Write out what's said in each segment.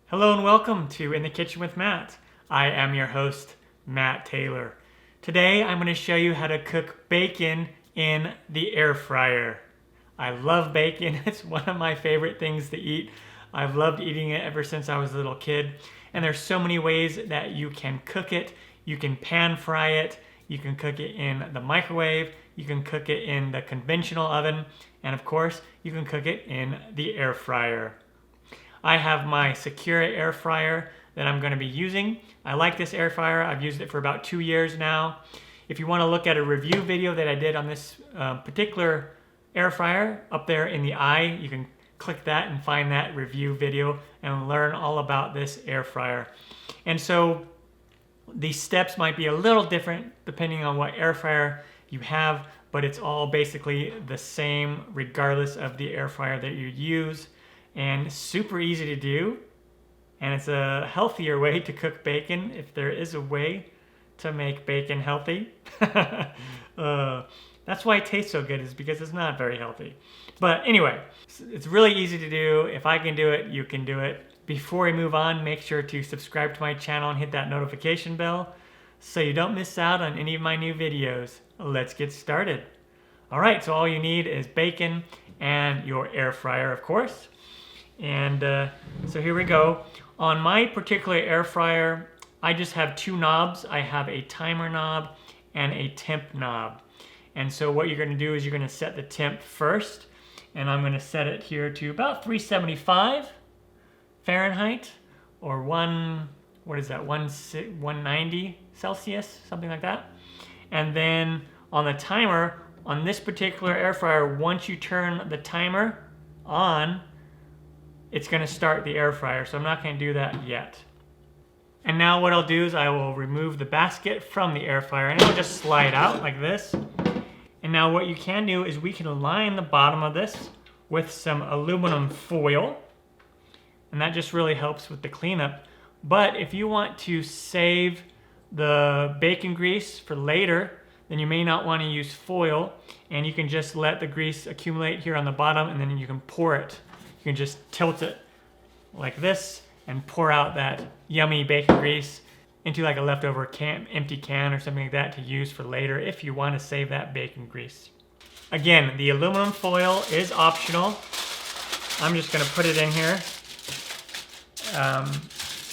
Hello and welcome to In the Kitchen with Matt. I am your host, Matt Taylor. Today I'm going to show you how to cook bacon in the air fryer. I love bacon. It's one of my favorite things to eat. I've loved eating it ever since I was a little kid. And there's so many ways that you can cook it. You can pan fry it. You can cook it in the microwave. You can cook it in the conventional oven. And of course, you can cook it in the air fryer. I have my Secure air fryer that I'm going to be using. I like this air fryer. I've used it for about 2 years now. If you want to look at a review video that I did on this particular air fryer up there in the eye, you can click that and find that review video and learn all about this air fryer. And so these steps might be a little different depending on what air fryer you have, but it's all basically the same regardless of the air fryer that you use. And super easy to do, and it's a healthier way to cook bacon if there is a way to make bacon healthy. That's why it tastes so good, is because it's not very healthy. But anyway, it's really easy to do. If I can do it, you can do it. Before we move on, make sure to subscribe to my channel and hit that notification bell so you don't miss out on any of my new videos. Let's get started. All right, so all you need is bacon and your air fryer, of course. And so here we go. On my particular air fryer, I just have two knobs. I have a timer knob and a temp knob. And so what you're going to do is you're going to set the temp first. And I'm going to set it here to about 375 Fahrenheit or 190 Celsius, something like that. And then on the timer, on this particular air fryer, once you turn the timer on, it's going to start the air fryer, so I'm not going to do that yet. And now what I'll do is I will remove the basket from the air fryer, and it'll just slide out like this. And now what you can do is we can line the bottom of this with some aluminum foil, and that just really helps with the cleanup. But if you want to save the bacon grease for later, then you may not want to use foil, and you can just let the grease accumulate here on the bottom, and then you can pour it. You can just tilt it like this and pour out that yummy bacon grease into like a leftover empty can or something like that to use for later if you want to save that bacon grease. Again, the aluminum foil is optional. I'm just going to put it in here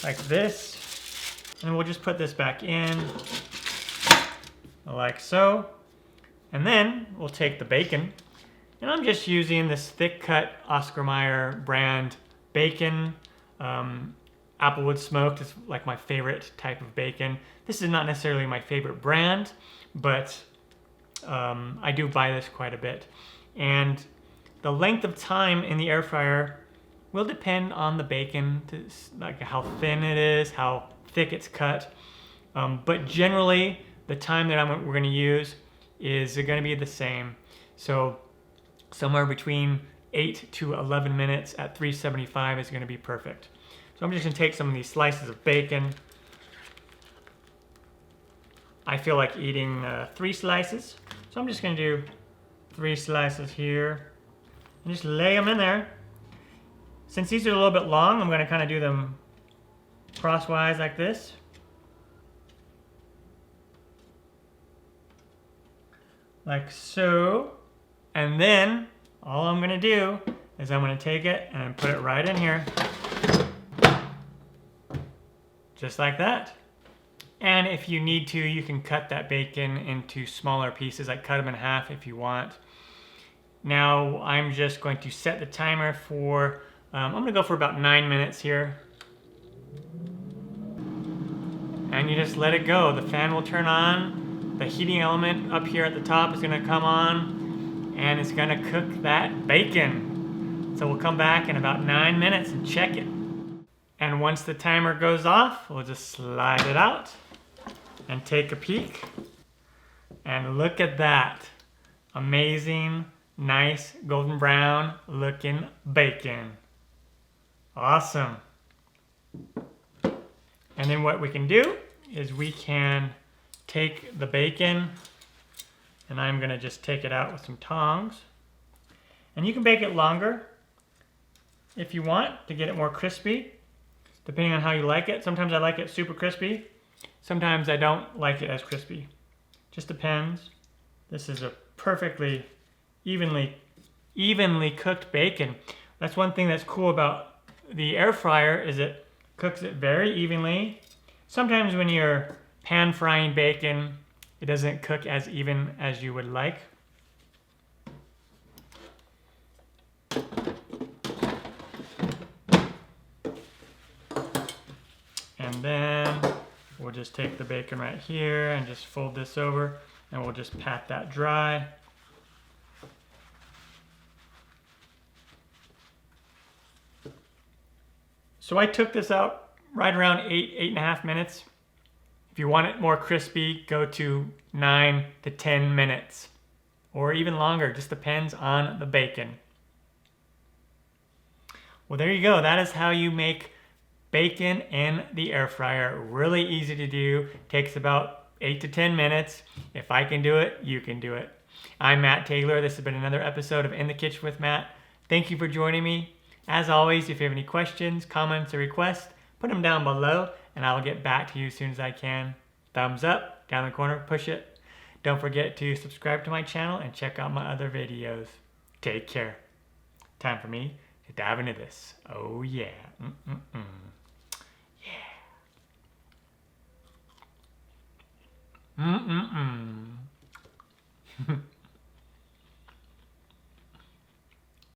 like this, and we'll just put this back in like so. And then we'll take the bacon. And I'm just using this thick cut Oscar Mayer brand bacon. Applewood smoked is like my favorite type of bacon. This is not necessarily my favorite brand, but I do buy this quite a bit. And the length of time in the air fryer will depend on the bacon, like how thin it is, how thick it's cut. But generally, the time that we're going to use is going to be the same. So somewhere between 8 to 11 minutes at 375 is going to be perfect. So I'm just going to take some of these slices of bacon. I feel like eating 3 slices. So I'm just going to do 3 slices here. And just lay them in there. Since these are a little bit long, I'm going to kind of do them crosswise like this. Like so. And then all I'm going to do is I'm going to take it and put it right in here. Just like that. And if you need to, you can cut that bacon into smaller pieces, like cut them in half if you want. Now I'm just going to set the timer for, I'm going to go for about 9 minutes here. And you just let it go. The fan will turn on. The heating element up here at the top is going to come on. And it's going to cook that bacon. So we'll come back in about 9 minutes and check it. And once the timer goes off, we'll just slide it out and take a peek. And look at that. Amazing, nice, golden brown looking bacon. Awesome. And then what we can do is we can take the bacon, and I'm going to just take it out with some tongs. And you can bake it longer if you want to get it more crispy. depending on how you like it. Sometimes I like it super crispy. Sometimes I don't like it as crispy. Just depends. This is a perfectly evenly cooked bacon. That's one thing that's cool about the air fryer is it cooks it very evenly. Sometimes when you're pan frying bacon, it doesn't cook as even as you would like. And then we'll just take the bacon right here and just fold this over, and we'll just pat that dry. So I took this out right around 8.5 minutes. If you want it more crispy, go to 9 to 10 minutes or even longer, just depends on the bacon. Well, there you go. That is how you make bacon in the air fryer. Really easy to do. Takes about 8 to 10 minutes. If I can do it, you can do it. I'm Matt Taylor. This has been another episode of In the Kitchen with Matt. Thank you for joining me. As always, if you have any questions, comments, or requests, put them down below and I'll get back to you as soon as I can. Thumbs up, down the corner, push it. Don't forget to subscribe to my channel and check out my other videos. Take care. Time for me to dive into this. Oh yeah. Yeah.